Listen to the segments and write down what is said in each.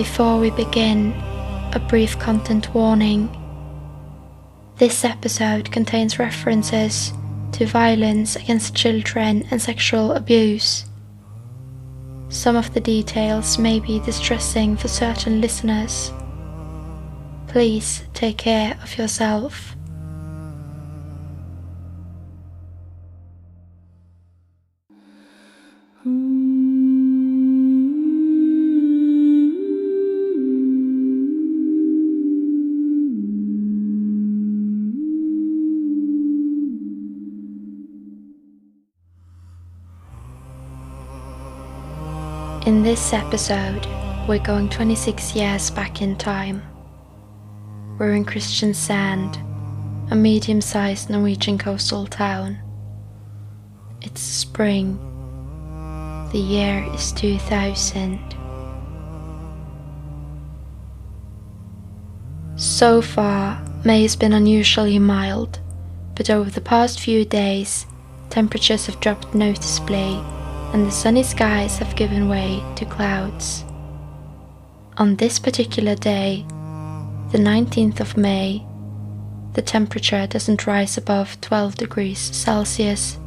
Before we begin, a brief content warning. This episode contains references to violence against children and sexual abuse. Some of the details may be distressing for certain listeners. Please take care of yourself. In this episode, we're going 26 years back in time. We're in Kristiansand, a medium-sized Norwegian coastal town. It's spring. The year is 2000. So far, May has been unusually mild, but over the past few days, temperatures have dropped noticeably and the sunny skies have given way to clouds. On this particular day, the 19th of May, the temperature doesn't rise above 12 degrees Celsius.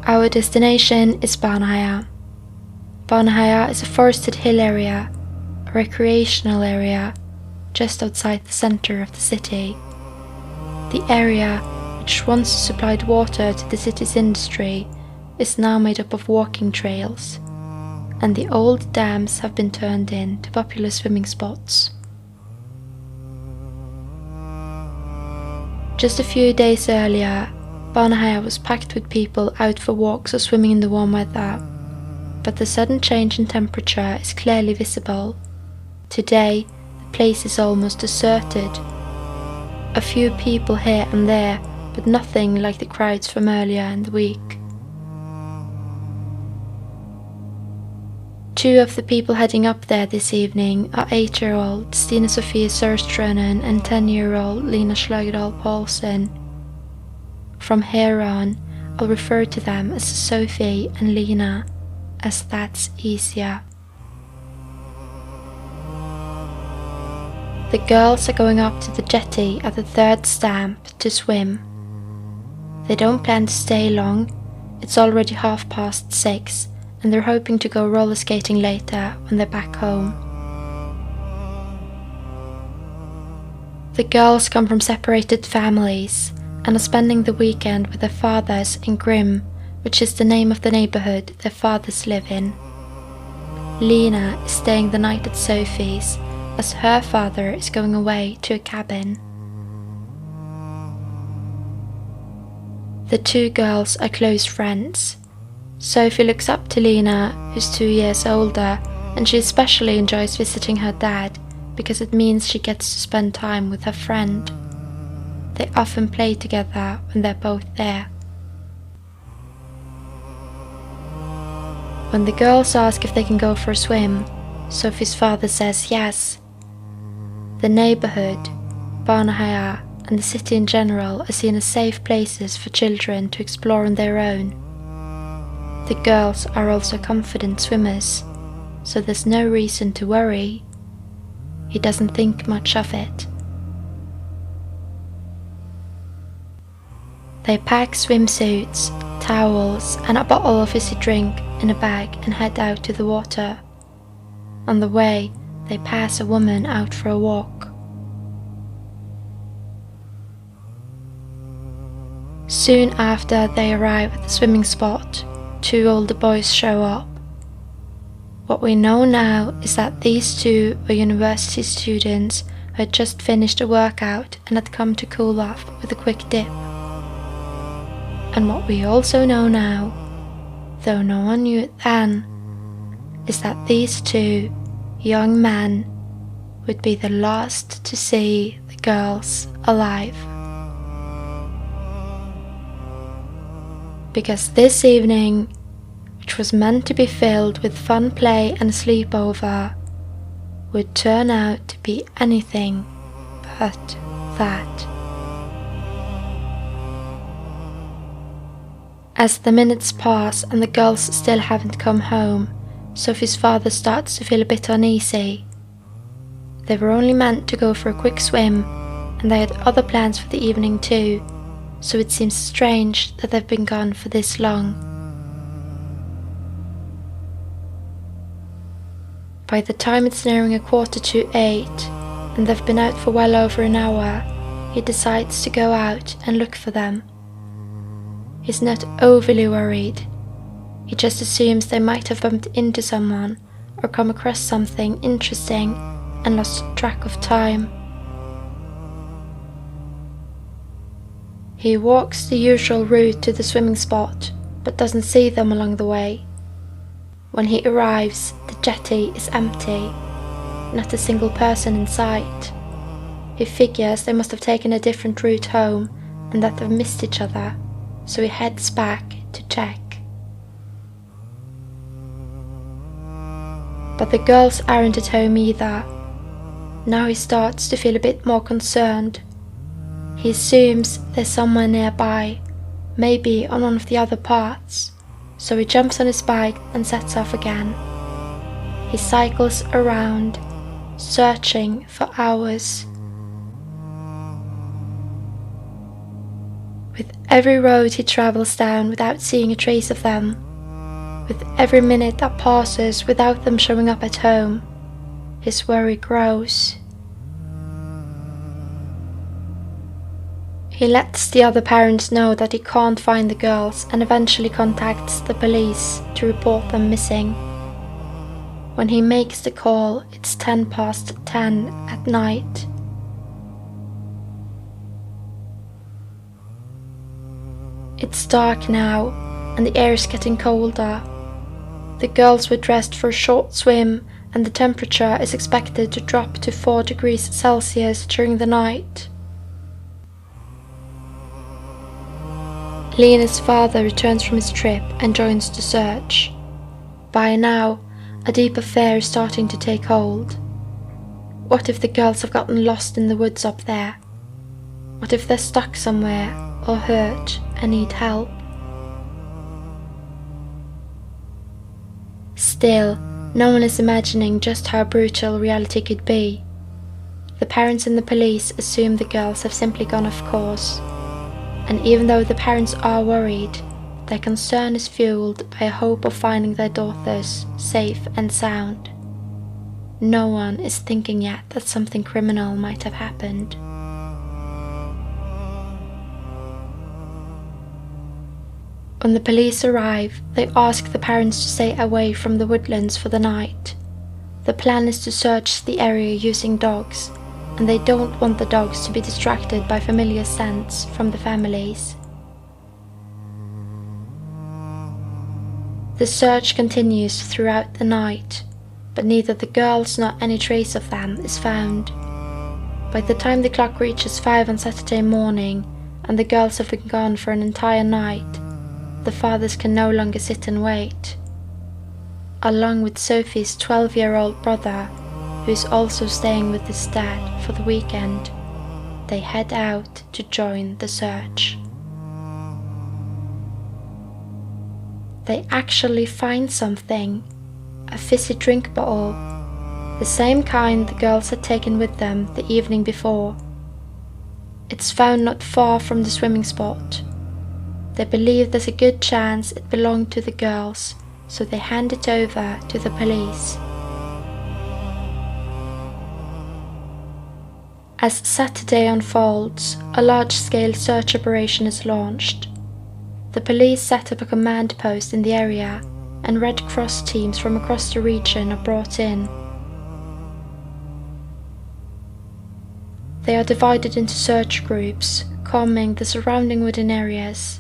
Our destination is Baneheia. Baneheia is a forested hill area, a recreational area, just outside the center of the city. The area, which once supplied water to the city's industry, is now made up of walking trails, and the old dams have been turned into popular swimming spots. Just a few days earlier, Baneheia was packed with people out for walks or swimming in the warm weather, but the sudden change in temperature is clearly visible. Today, the place is almost deserted. A few people here and there, but nothing like the crowds from earlier in the week. Two of the people heading up there this evening are 8-year-old Stine Sofie Sørstrønen and 10-year-old Lina Sløgedal Paulsen. From here on, I'll refer to them as Sophie and Lina, as that's easier. The girls are going up to the jetty at the third stamp to swim. They don't plan to stay long. It's already 6:30, and they're hoping to go roller skating later when they're back home. The girls come from separated families and are spending the weekend with their fathers in Grim, which is the name of the neighborhood their fathers live in. Lina is staying the night at Sophie's, as her father is going away to a cabin. The two girls are close friends. Sophie looks up to Lina, who's 2 years older, and she especially enjoys visiting her dad because it means she gets to spend time with her friend. They often play together when they're both there. When the girls ask if they can go for a swim, Sophie's father says yes. The neighborhood, Baneheia, and the city in general are seen as safe places for children to explore on their own. The girls are also confident swimmers, so there's no reason to worry. He doesn't think much of it. They pack swimsuits, towels, and a bottle of fizzy drink in a bag and head out to the water. On the way, they pass a woman out for a walk. Soon after they arrive at the swimming spot, two older boys show up. What we know now is that these two were university students who had just finished a workout and had come to cool off with a quick dip. And what we also know now, though no one knew it then, is that these two young men would be the last to see the girls alive. Because this evening, which was meant to be filled with fun play and a sleepover, would turn out to be anything but that. As the minutes pass and the girls still haven't come home, Sophie's father starts to feel a bit uneasy. They were only meant to go for a quick swim, and they had other plans for the evening too, so it seems strange that they've been gone for this long. By the time it's nearing 7:45, and they've been out for well over an hour, he decides to go out and look for them. He's not overly worried. He just assumes they might have bumped into someone or come across something interesting and lost track of time. He walks the usual route to the swimming spot, but doesn't see them along the way. When he arrives, the jetty is empty, not a single person in sight. He figures they must have taken a different route home and that they've missed each other, so he heads back to check. But the girls aren't at home either. Now he starts to feel a bit more concerned. He assumes there's somewhere nearby, maybe on one of the other paths, so he jumps on his bike and sets off again. He cycles around, searching for hours. With every road he travels down without seeing a trace of them, with every minute that passes without them showing up at home, his worry grows. He lets the other parents know that he can't find the girls and eventually contacts the police to report them missing. When he makes the call, it's 10 at night. It's dark now, and the air is getting colder. The girls were dressed for a short swim, and the temperature is expected to drop to 4 degrees Celsius during the night. Lena's father returns from his trip and joins the search. By now, a deeper fear is starting to take hold. What if the girls have gotten lost in the woods up there? What if they're stuck somewhere or hurt and need help? Still, no one is imagining just how brutal reality could be. The parents and the police assume the girls have simply gone off course. And even though the parents are worried, their concern is fueled by a hope of finding their daughters safe and sound. No one is thinking yet that something criminal might have happened. When the police arrive, they ask the parents to stay away from the woodlands for the night. The plan is to search the area using dogs, and they don't want the dogs to be distracted by familiar scents from the families. The search continues throughout the night, but neither the girls nor any trace of them is found. By the time the clock reaches 5 on Saturday morning, and the girls have been gone for an entire night, the fathers can no longer sit and wait. Along with Sophie's 12-year-old brother, who is also staying with his dad for the weekend, they head out to join the search. They actually find something, a fizzy drink bottle, the same kind the girls had taken with them the evening before. It's found not far from the swimming spot. They believe there's a good chance it belonged to the girls, so they hand it over to the police. As Saturday unfolds, a large-scale search operation is launched. The police set up a command post in the area, and Red Cross teams from across the region are brought in. They are divided into search groups, combing the surrounding wooden areas.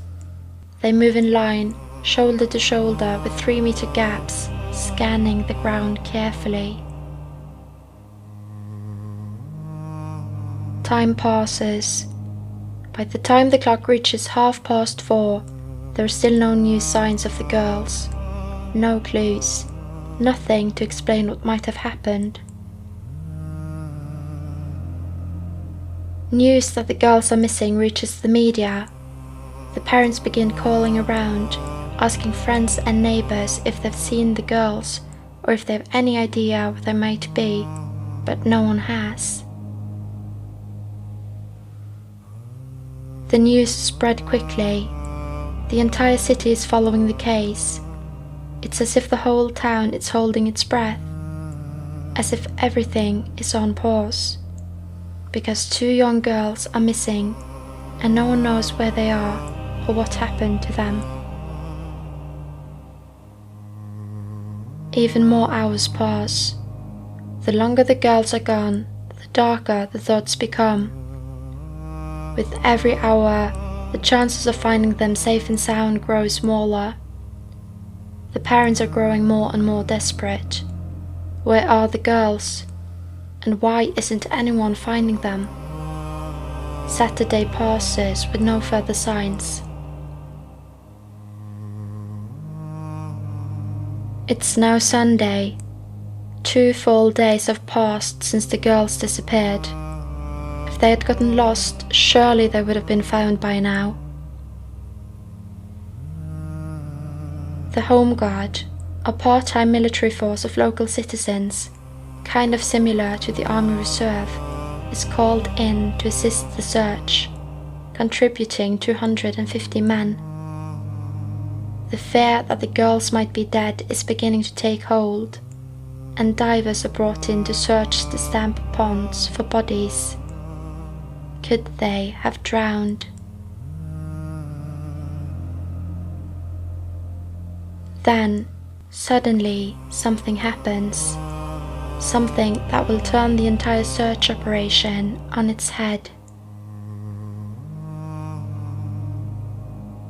They move in line, shoulder to shoulder with 3-meter gaps, scanning the ground carefully. Time passes. By the time the clock reaches 4:30, there are still no new signs of the girls. No clues. Nothing to explain what might have happened. News that the girls are missing reaches the media. The parents begin calling around, asking friends and neighbors if they've seen the girls, or if they have any idea what they might be, but no one has. The news spread quickly. The entire city is following the case. It's as if the whole town is holding its breath, as if everything is on pause, because 2 young girls are missing and no one knows where they are or what happened to them. Even more hours pass. The longer the girls are gone, the darker the thoughts become. With every hour, the chances of finding them safe and sound grow smaller. The parents are growing more and more desperate. Where are the girls? And why isn't anyone finding them? Saturday passes with no further signs. It's now Sunday. 2 full days have passed since the girls disappeared. If they had gotten lost, surely they would have been found by now. The Home Guard, a part-time military force of local citizens, kind of similar to the Army Reserve, is called in to assist the search, contributing 250 men. The fear that the girls might be dead is beginning to take hold, and divers are brought in to search the stamp ponds for bodies. Could they have drowned? Then, suddenly, something happens. Something that will turn the entire search operation on its head.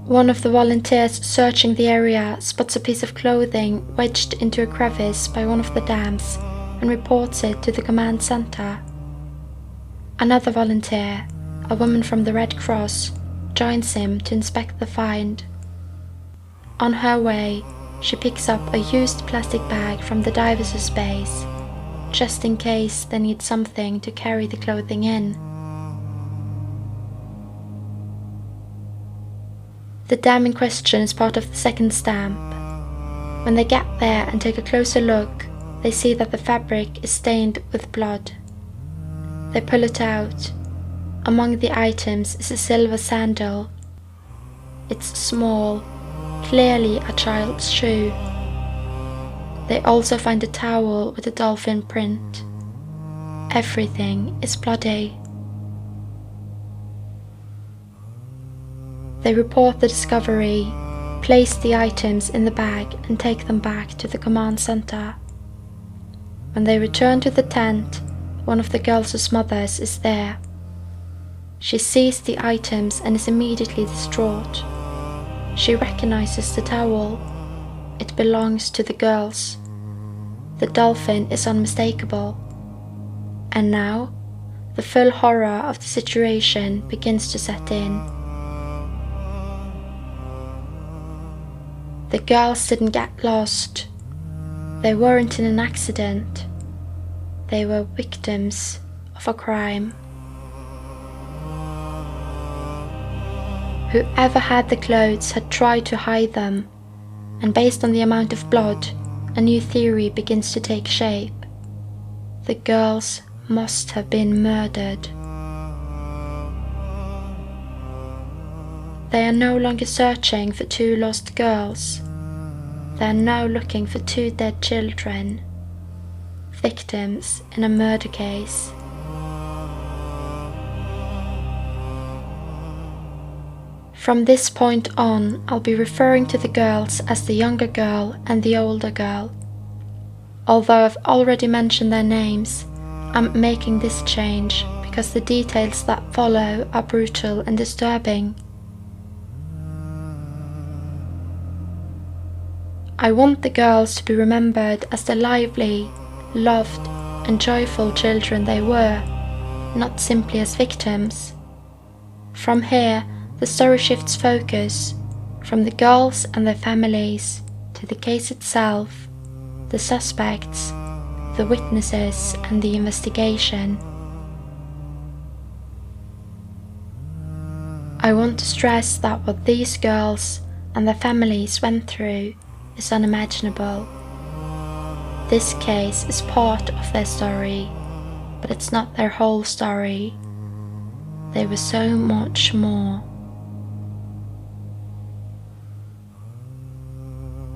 One of the volunteers searching the area spots a piece of clothing wedged into a crevice by one of the dams and reports it to the command center. Another volunteer, a woman from the Red Cross, joins him to inspect the find. On her way, she picks up a used plastic bag from the divers' base, just in case they need something to carry the clothing in. The dam in question is part of the second stamp. When they get there and take a closer look, they see that the fabric is stained with blood. They pull it out. Among the items is a silver sandal. It's small, clearly a child's shoe. They also find a towel with a dolphin print. Everything is bloody. They report the discovery, place the items in the bag and take them back to the command center. When they return to the tent, one of the girls' mothers is there. She sees the items and is immediately distraught. She recognizes the towel. It belongs to the girls. The dolphin is unmistakable. And now, the full horror of the situation begins to set in. The girls didn't get lost. They weren't in an accident. They were victims of a crime. Whoever had the clothes had tried to hide them, and based on the amount of blood, a new theory begins to take shape. The girls must have been murdered. They are no longer searching for 2 lost girls. They are now looking for 2 dead children, victims in a murder case. From this point on, I'll be referring to the girls as the younger girl and the older girl. Although I've already mentioned their names, I'm making this change because the details that follow are brutal and disturbing. I want the girls to be remembered as the lively, loved and joyful children they were, not simply as victims. From here, the story shifts focus from the girls and their families to the case itself, the suspects, the witnesses and the investigation. I want to stress that what these girls and their families went through is unimaginable. This case is part of their story, but it's not their whole story. There was so much more.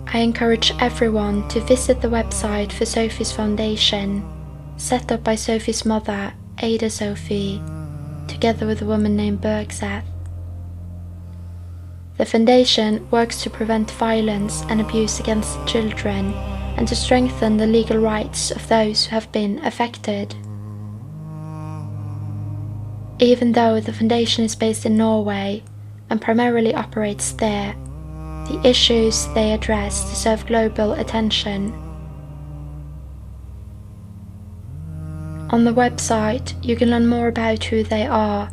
I encourage everyone to visit the website for Sophie's Foundation, set up by Sophie's mother, Ada Sophie, together with a woman named Bergseth. The foundation works to prevent violence and abuse against children and to strengthen the legal rights of those who have been affected. Even though the foundation is based in Norway and primarily operates there, the issues they address deserve global attention. On the website, you can learn more about who they are,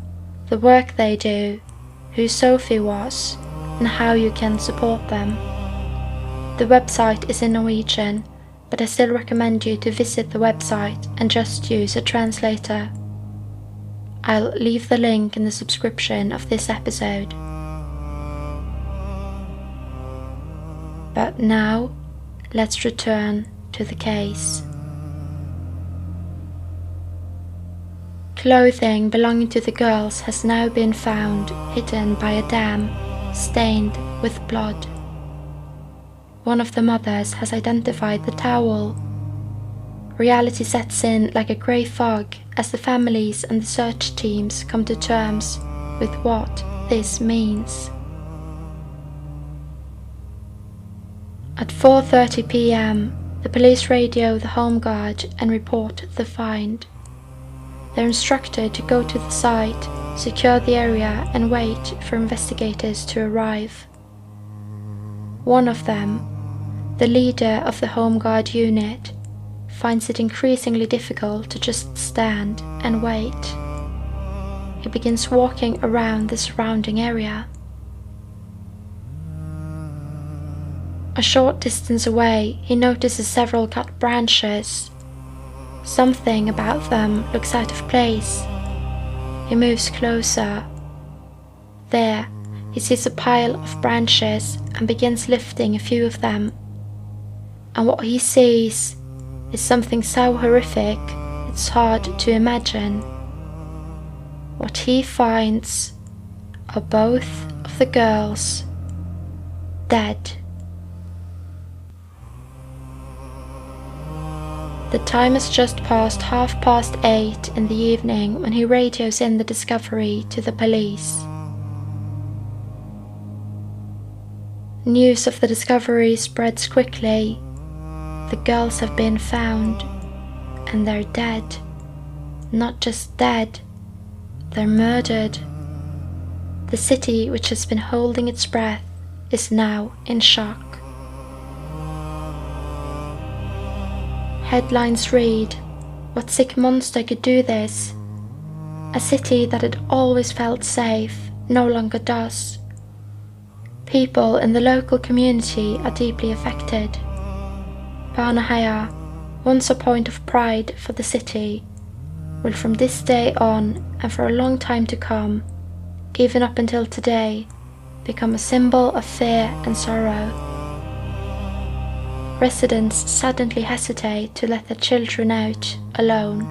the work they do, who Sophie was, and how you can support them. The website is in Norwegian, but I still recommend you to visit the website and just use a translator. I'll leave the link in the description of this episode. But now, let's return to the case. Clothing belonging to the girls has now been found hidden by a dam, stained with blood. One of the mothers has identified the towel. Reality sets in like a grey fog as the families and the search teams come to terms with what this means. At 4:30 p.m, the police radio the home guard and report the find. They're instructed to go to the site, secure the area and wait for investigators to arrive. One of them, the leader of the home guard unit, finds it increasingly difficult to just stand and wait. He begins walking around the surrounding area. A short distance away, he notices several cut branches. Something about them looks out of place. He moves closer. There, he sees a pile of branches and begins lifting a few of them. And what he sees is something so horrific it's hard to imagine. What he finds are both of the girls dead. The time has just passed 8:30 in the evening when he radios in the discovery to the police. News of the discovery spreads quickly. The girls have been found, and they're dead. Not just dead, they're murdered. The city, which has been holding its breath, is now in shock. Headlines read, "What sick monster could do this?" A city that had always felt safe no longer does. People in the local community are deeply affected. Baneheia, once a point of pride for the city, will from this day on and for a long time to come, even up until today, become a symbol of fear and sorrow. Residents suddenly hesitate to let their children out alone.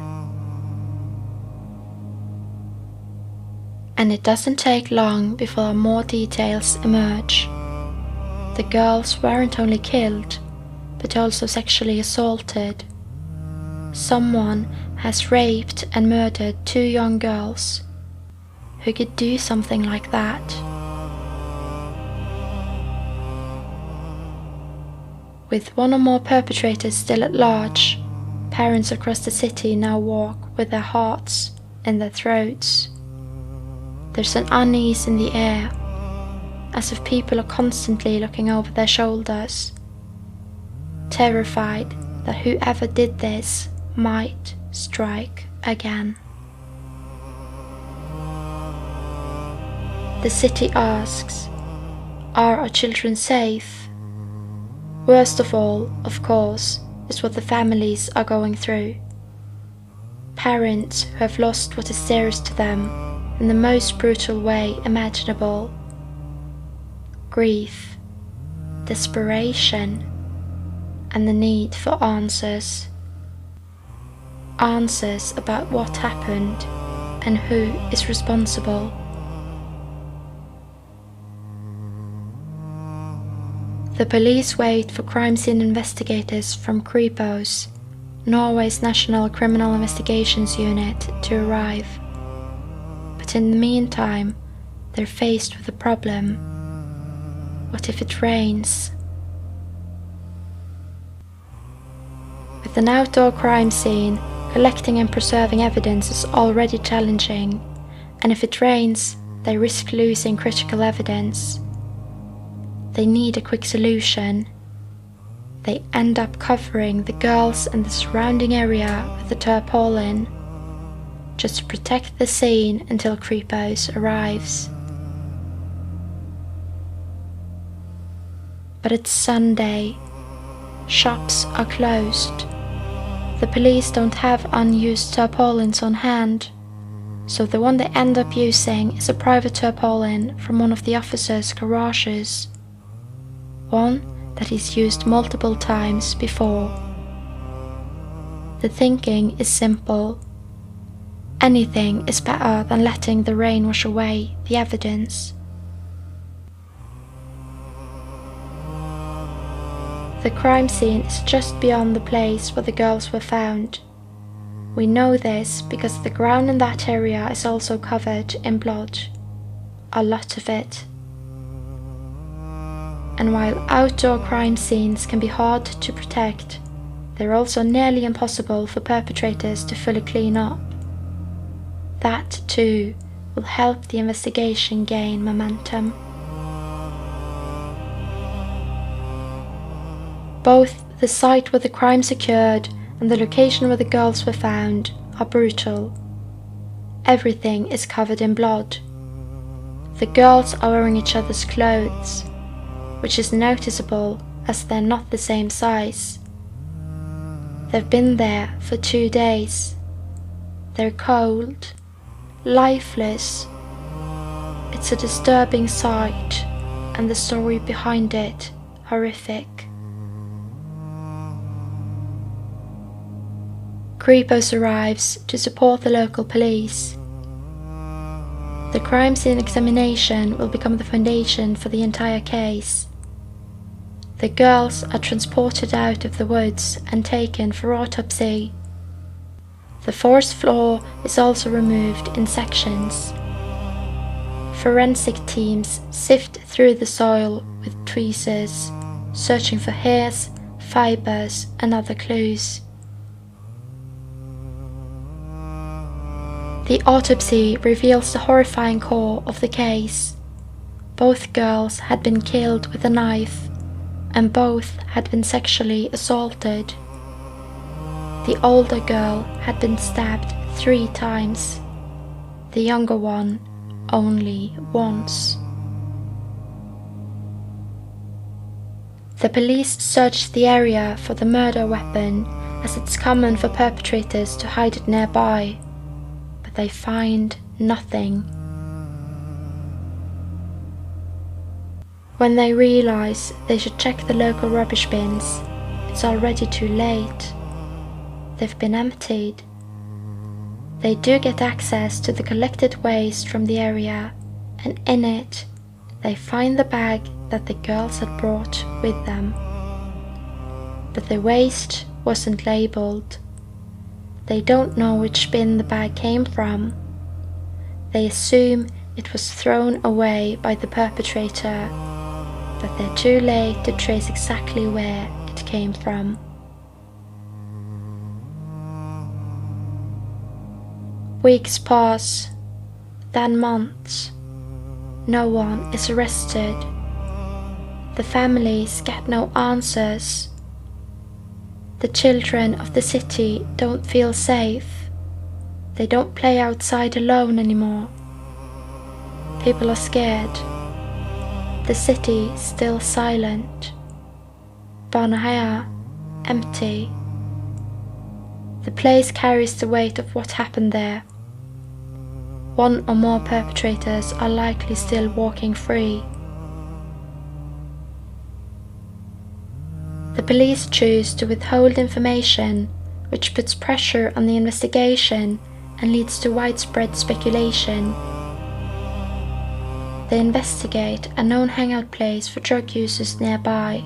And it doesn't take long before more details emerge. The girls weren't only killed, but also sexually assaulted. Someone has raped and murdered 2 young girls. Who could do something like that? With one or more perpetrators still at large, parents across the city now walk with their hearts in their throats. There's an unease in the air, as if people are constantly looking over their shoulders, terrified that whoever did this might strike again. The city asks, are our children safe? Worst of all, of course, is what the families are going through. Parents who have lost what is dearest to them in the most brutal way imaginable. Grief, desperation, and the need for answers. Answers about what happened and who is responsible. The police wait for crime scene investigators from Kripos, Norway's National Criminal Investigations Unit, to arrive. But in the meantime, they're faced with a problem. What if it rains? With an outdoor crime scene, collecting and preserving evidence is already challenging, and if it rains, they risk losing critical evidence. They need a quick solution. They end up covering the girls and the surrounding area with a tarpaulin, just to protect the scene until Kripos arrives. But it's Sunday. Shops are closed. The police don't have unused tarpaulins on hand, so the one they end up using is a private tarpaulin from one of the officers' garages. One that he's used multiple times before. The thinking is simple. Anything is better than letting the rain wash away the evidence. The crime scene is just beyond the place where the girls were found. We know this because the ground in that area is also covered in blood. A lot of it. And while outdoor crime scenes can be hard to protect, they're also nearly impossible for perpetrators to fully clean up. That too will help the investigation gain momentum. Both the site where the crimes occurred and the location where the girls were found are brutal. Everything is covered in blood. The girls are wearing each other's clothes, which is noticeable as they're not the same size. They've been there for 2 days. They're cold, lifeless. It's a disturbing sight, and the story behind it horrific. Kripos arrives to support the local police. The crime scene examination will become the foundation for the entire case. The girls are transported out of the woods and taken for autopsy. The forest floor is also removed in sections. Forensic teams sift through the soil with tweezers, searching for hairs, fibers, and other clues. The autopsy reveals the horrifying core of the case. Both girls had been killed with a knife, and both had been sexually assaulted. The older girl had been stabbed 3 times, the younger one only once. The police searched the area for the murder weapon, as it's common for perpetrators to hide it nearby, but they find nothing. When they realize they should check the local rubbish bins, it's already too late. They've been emptied. They do get access to the collected waste from the area, and in it, they find the bag that the girls had brought with them. But the waste wasn't labeled. They don't know which bin the bag came from. They assume it was thrown away by the perpetrator, but they're too late to trace exactly where it came from. Weeks pass, then months. No one is arrested. The families get no answers. The children of the city don't feel safe. They don't play outside alone anymore. People are scared. The city still silent. Baneheia empty. The place carries the weight of what happened there. One or more perpetrators are likely still walking free. The police choose to withhold information, which puts pressure on the investigation and leads to widespread speculation. They investigate a known hangout place for drug users nearby.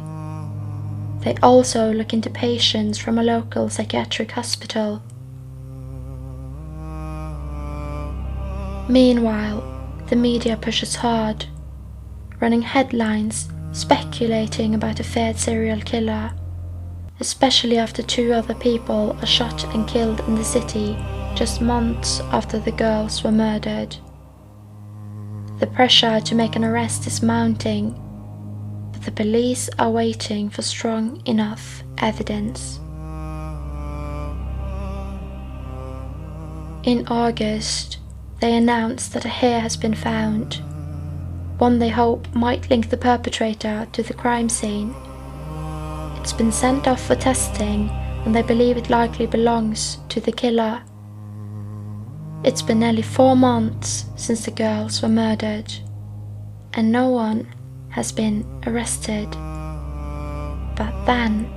They also look into patients from a local psychiatric hospital. Meanwhile, the media pushes hard, running headlines speculating about a feared serial killer, especially after 2 other people are shot and killed in the city just months after the girls were murdered. The pressure to make an arrest is mounting, but the police are waiting for strong enough evidence. In August, they announce that a hair has been found, one they hope might link the perpetrator to the crime scene. It's been sent off for testing, and they believe it likely belongs to the killer. It's been nearly 4 months since the girls were murdered, and no one has been arrested. But then